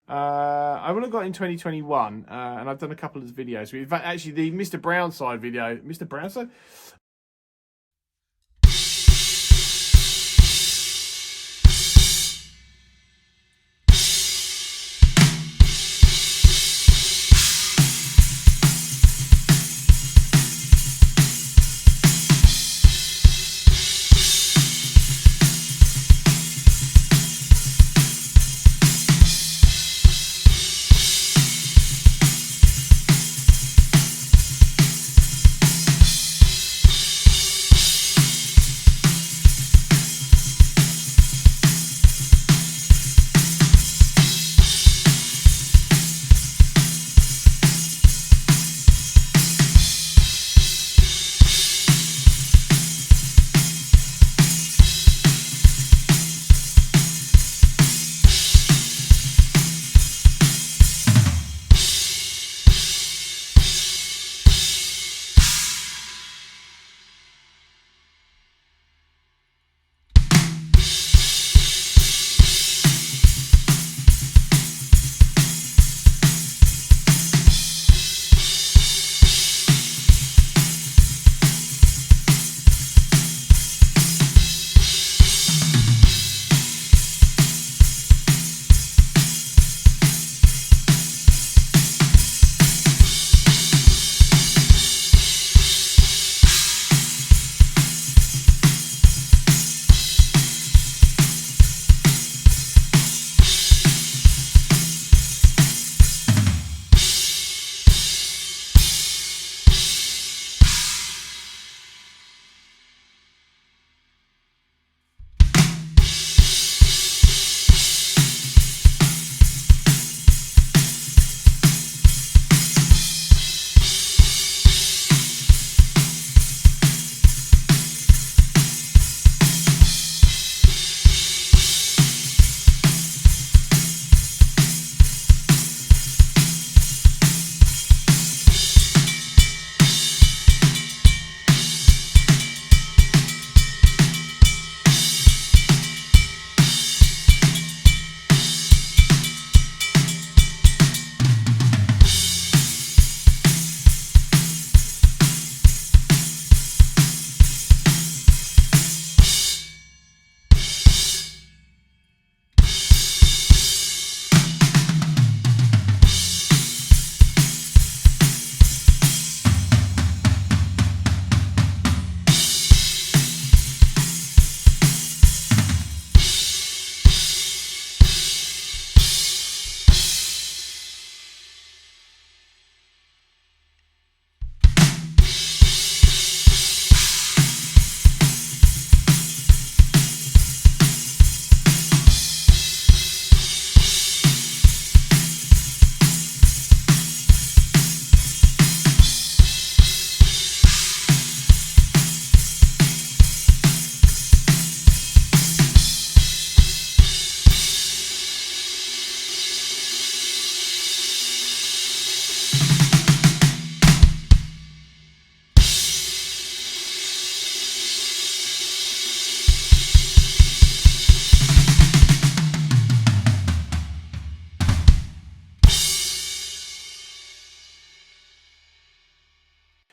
I would have got in 2021, and I've done a couple of videos. We've actually the Mr. Brownside video. Mr. Brownside?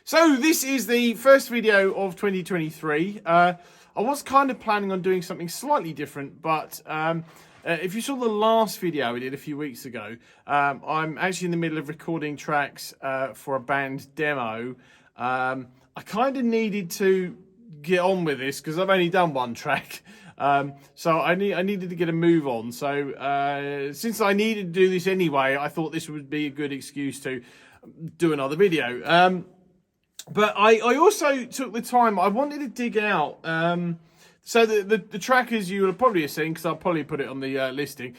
So this is the first video of 2023. I was kind of planning on doing something slightly different, but if you saw the last video we did a few weeks ago, I'm actually in the middle of recording tracks for a band demo. I kind of needed to get on with this because I've only done one track. So I needed to get a move on. So since I needed to do this anyway, I thought this would be a good excuse to do another video. But I also took the time, I wanted to dig out, so the track, as you will probably have seen, because I'll probably put it on the listing,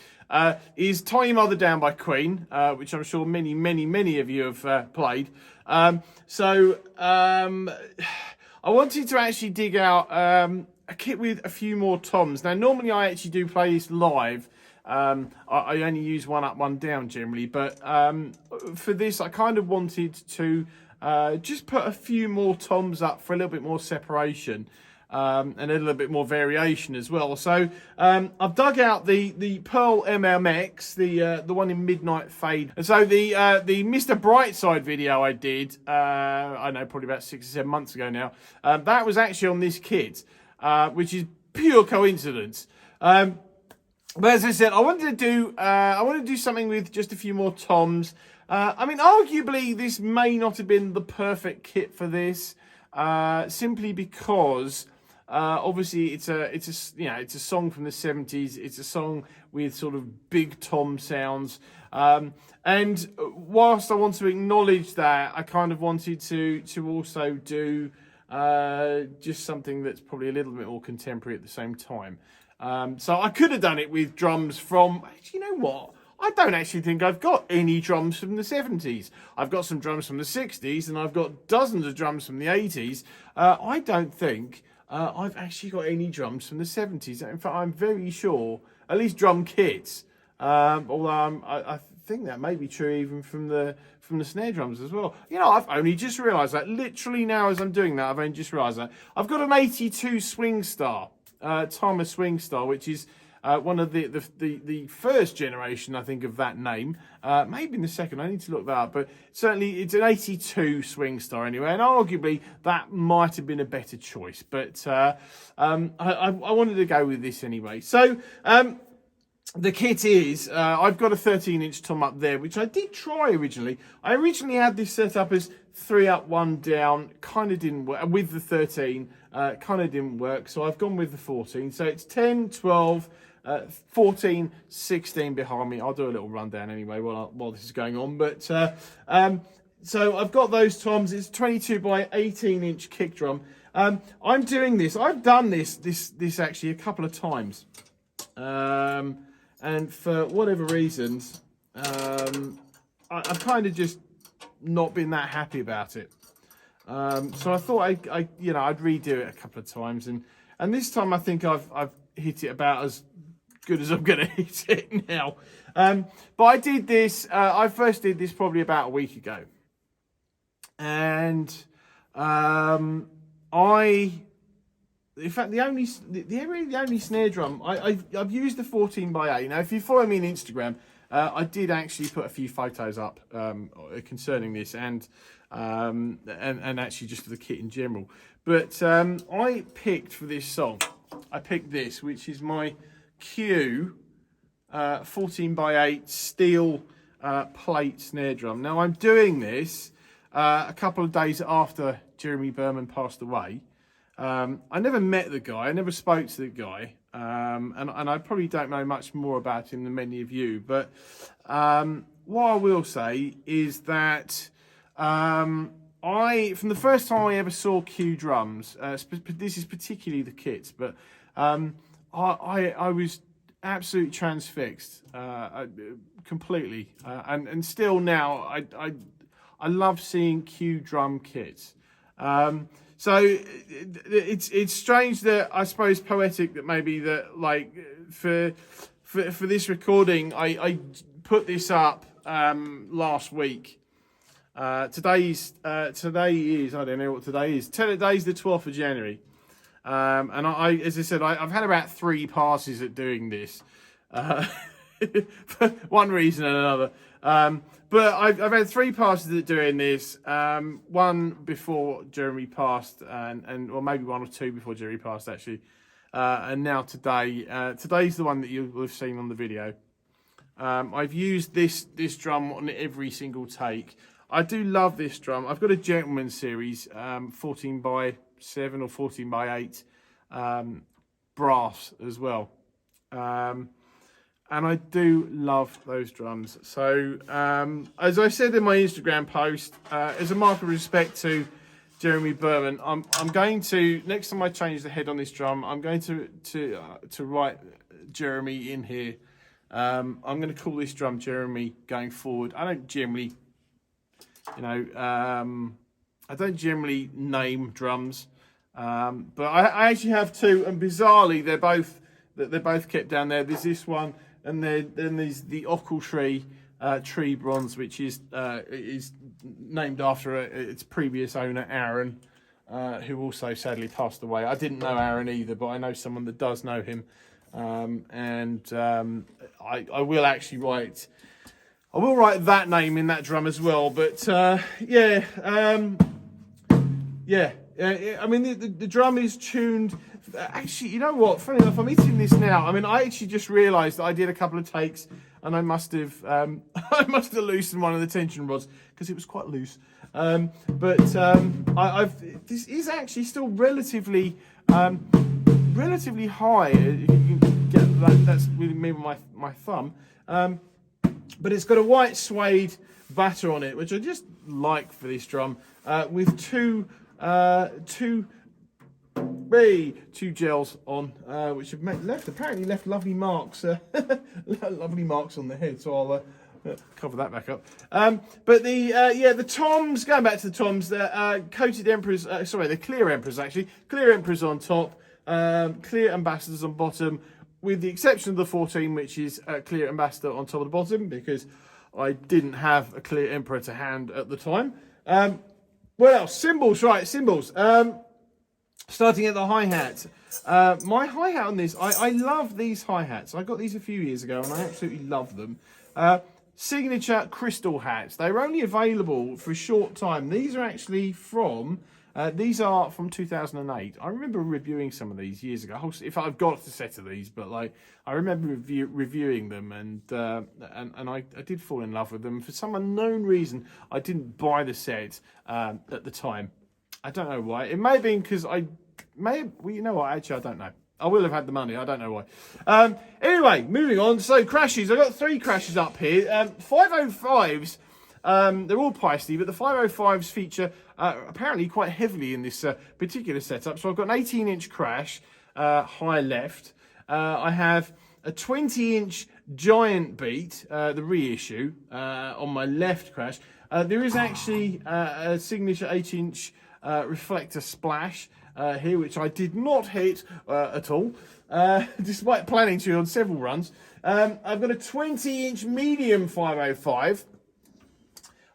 is Tie Your Mother Down by Queen, which I'm sure many of you have played. I wanted to actually dig out a kit with a few more toms. Now, normally I actually do play this live. I only use one up, one down generally, but for this I kind of wanted to just put a few more toms up for a little bit more separation. and a little bit more variation as well. So I've dug out the Pearl MMX, the one in Midnight Fade. And so the Mr. Brightside video I did, I know, probably about 6 or 7 months ago now, that was actually on this kit, which is pure coincidence. But as I said, I wanted to do something with just a few more toms. I mean, arguably, this may not have been the perfect kit for this, simply because obviously it's a song from the 70s. It's a song with sort of big tom sounds, and whilst I want to acknowledge that, I kind of wanted to also do just something that's probably a little bit more contemporary at the same time. So I could have done it with drums from, you know what? I don't actually think I've got any drums from the 70s. I've got some drums from the 60s, and I've got dozens of drums from the 80s. I don't think I've actually got any drums from the 70s. In fact, I'm very sure, at least drum kits, although I think that may be true even from the snare drums as well. You know, I've only just realised that. Literally now as I'm doing that, I've only just realised that. I've got an 82 Swing Star. Timer Swing Star, which is one of the first generation, I think, of that name. Maybe in the second, I need to look that up, but certainly it's an 82 Swing Star anyway, and arguably that might have been a better choice, but I wanted to go with this anyway. So the kit is, I've got a 13-inch tom up there, which I did try originally. I originally had this set up as 3 up, 1 down, kind of didn't work, with the 13, kind of didn't work, so I've gone with the 14. So it's 10, 12, 14, 16 behind me. I'll do a little rundown anyway while this is going on. But so I've got those toms. It's 22 by 18-inch kick drum. I'm doing this. I've done this actually a couple of times, and for whatever reasons, I've kind of just not been that happy about it. So I thought I'd redo it a couple of times, and this time I think I've hit it about as good as I'm going to hit it now. But I did this. I first did this probably about a week ago, and in fact, the only snare drum I've used the 14 by 8. Now, if you follow me on Instagram, I did actually put a few photos up concerning this and actually just for the kit in general. But I picked for this song, I picked this, which is my Q 14 by 8 steel plate snare drum. Now I'm doing this a couple of days after Jeremy Berman passed away. I never met the guy, I never spoke to the guy, and I probably don't know much more about him than many of you, but what I will say is that from the first time I ever saw Q drums, this is particularly the kits, but I was absolutely transfixed, completely, and still now I love seeing Q drum kits. So it's strange that, I suppose, poetic that maybe that, like, for this recording I put this up last week. Today is I don't know what today is. Today's the 12th of January. And I as I said, I've had about 3 passes at doing this, for one reason and another. But I've had 3 passes at doing this. One before Jeremy passed, or maybe 1 or 2 before Jeremy passed actually. And now today. Today's the one that you will have seen on the video. I've used this drum on every single take. I do love this drum. I've got a Gentleman series, 14 by 7 or 14 by 8 brass as well, and I do love those drums. So as I said in my Instagram post, as a mark of respect to Jeremy Berman, I'm going to, next time I change the head on this drum, I'm going to write Jeremy in here. I'm going to call this drum Jeremy going forward. I don't generally name drums, but I actually have 2, and bizarrely they're both kept down there. There's this one, and then there's the Ochiltree tree bronze, which is named after its previous owner, Aaron. who also sadly passed away. I didn't know Aaron either, but I know someone that does know him. I will actually write... I will write that name in that drum as well. But, yeah... I mean, the drum is tuned. Actually, you know what? Funny enough, I'm eating this now. I mean, I actually just realised that I did a couple of takes, and I must have loosened one of the tension rods because it was quite loose. This is actually still relatively high. You can get that. That's with me with my thumb. But it's got a white suede batter on it, which I just like for this drum, with two gels on, which have apparently left lovely marks, lovely marks on the head. So I'll cover that back up. But the toms, going back to the toms, the coated emperors, the clear emperors actually, clear emperors on top, clear ambassadors on bottom, with the exception of the 14, which is clear ambassador on top of the bottom, because I didn't have a clear emperor to hand at the time. What else? Cymbals, right, cymbals. Starting at the hi-hat. My hi-hat on this, I love these hi-hats. I got these a few years ago and I absolutely love them. Signature crystal hats. They were only available for a short time. These are actually from 2008. I remember reviewing some of these years ago. If I've got a set of these, but like I remember reviewing them, and I did fall in love with them. For some unknown reason, I didn't buy the set at the time. I don't know why. It may have been because well, you know what? Actually, I don't know. I will have had the money. I don't know why. Anyway, moving on. So crashes. I've got 3 crashes up here. 505s. They're all Peisty, but the 505s feature apparently quite heavily in this particular setup. So I've got an 18-inch crash, high left. I have a 20-inch giant beat, the reissue, on my left crash. There is actually a signature 8-inch reflector splash here, which I did not hit at all, despite planning to on several runs. I've got a 20-inch medium 505.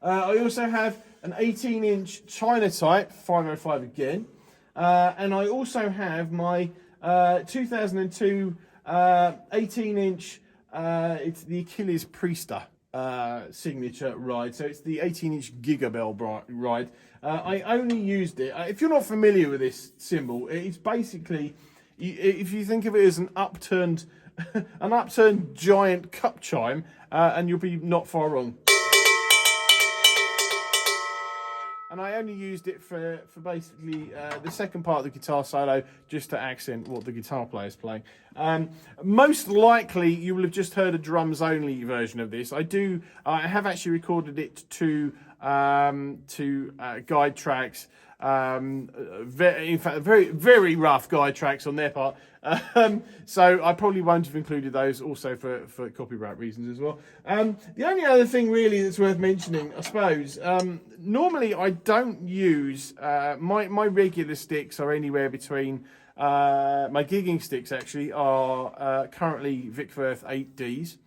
I also have an 18-inch China type 505 again, and I also have my 2002 18-inch. It's the Achilles Priester signature ride, so it's the 18-inch Gigabell ride. I only used it. If you're not familiar with this cymbal, it's basically, if you think of it as an upturned giant cup chime, and you'll be not far wrong. And I only used it for basically the second part of the guitar solo, just to accent what the guitar player is playing. Most likely, you will have just heard a drums only version of this. I have actually recorded it to guide tracks. In fact, very, very rough guide tracks on their part. So I probably won't have included those, also for copyright reasons as well. The only other thing really that's worth mentioning, I suppose, normally I don't use, my regular sticks are anywhere between, my gigging sticks actually are currently Vic Firth 8Ds,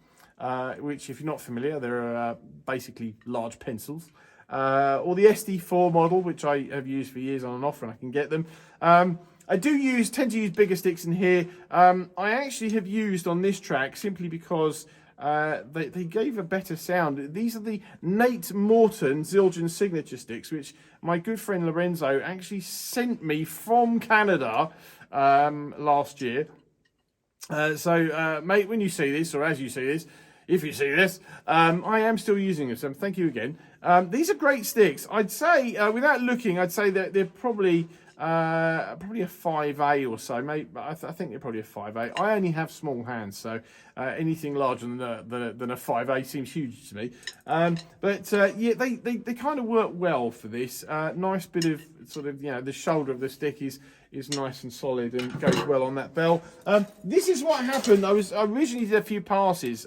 which if you're not familiar, they're basically large pencils. Or the SD4 model, which I have used for years on and off when I can get them. I tend to use bigger sticks in here. I actually have used on this track simply because they gave a better sound. These are the Nate Morton Zildjian signature sticks, which my good friend Lorenzo actually sent me from Canada last year. Mate, when you see this, or as you see this, if you see this, I am still using them, so thank you again. These are great sticks. I'd say, without looking, I'd say that they're probably a 5A or so. Maybe, I think they're probably a 5A. I only have small hands, so anything larger than a 5A seems huge to me. Yeah, they kind of work well for this. Nice bit of sort of, the shoulder of the stick is nice and solid and goes well on that bell. This is what happened. I originally did a few passes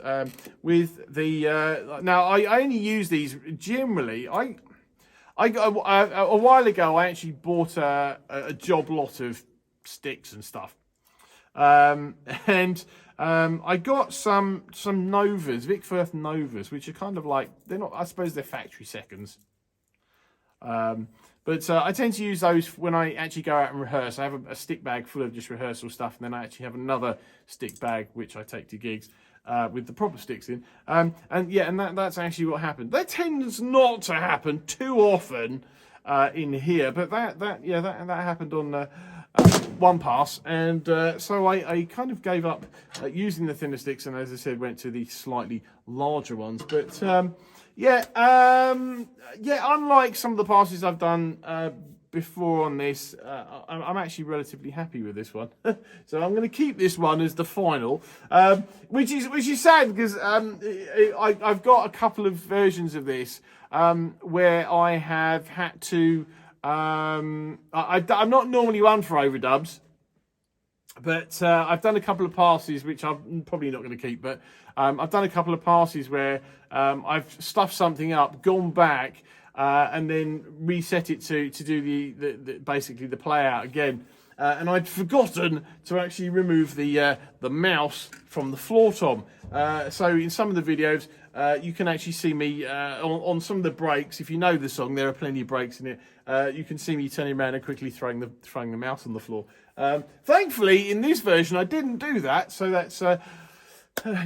with the. Now I only use these generally. A while ago I actually bought a job lot of sticks and stuff, and I got some Novas, Vic Firth Novas, which are kind of like, they're not. I suppose they're factory seconds. But I tend to use those when I actually go out and rehearse. I have a stick bag full of just rehearsal stuff, and then I actually have another stick bag which I take to gigs with the proper sticks in. And that's actually what happened. That tends not to happen too often in here, but that happened on one pass, and so I kind of gave up using the thinner sticks, and as I said, went to the slightly larger ones. But unlike some of the passes I've done before on this, I'm actually relatively happy with this one. So I'm going to keep this one as the final, which is sad because I've got a couple of versions of this where I have had to. I'm not normally one for overdubs, but I've done a couple of passes which I'm probably not going to keep. But I've done a couple of passes where I've stuffed something up, gone back, and then reset it to do the basically the play out again. And I'd forgotten to actually remove the mouse from the floor tom. So in some of the videos, you can actually see me on some of the breaks. If you know the song, there are plenty of breaks in it. You can see me turning around and quickly throwing the mouse on the floor. Thankfully, in this version, I didn't do that, so that's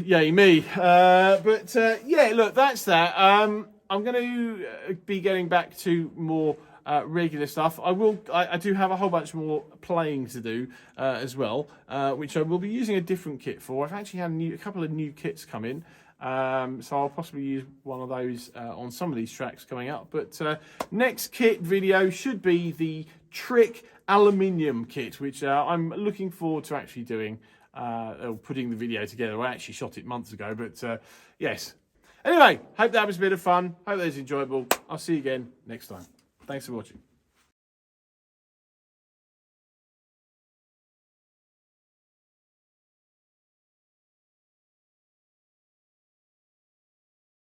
yay me. Yeah, look, that's that. I'm going to be getting back to more regular stuff. I do have a whole bunch more playing to do as well, which I will be using a different kit for. I've actually had a couple of new kits come in, so I'll possibly use one of those on some of these tracks coming up. But next kit video should be the Trick aluminium kit, which I'm looking forward to actually doing, or putting the video together. I actually shot it months ago, but yes. Anyway, hope that was a bit of fun. Hope that was enjoyable. I'll see you again next time. Thanks for watching.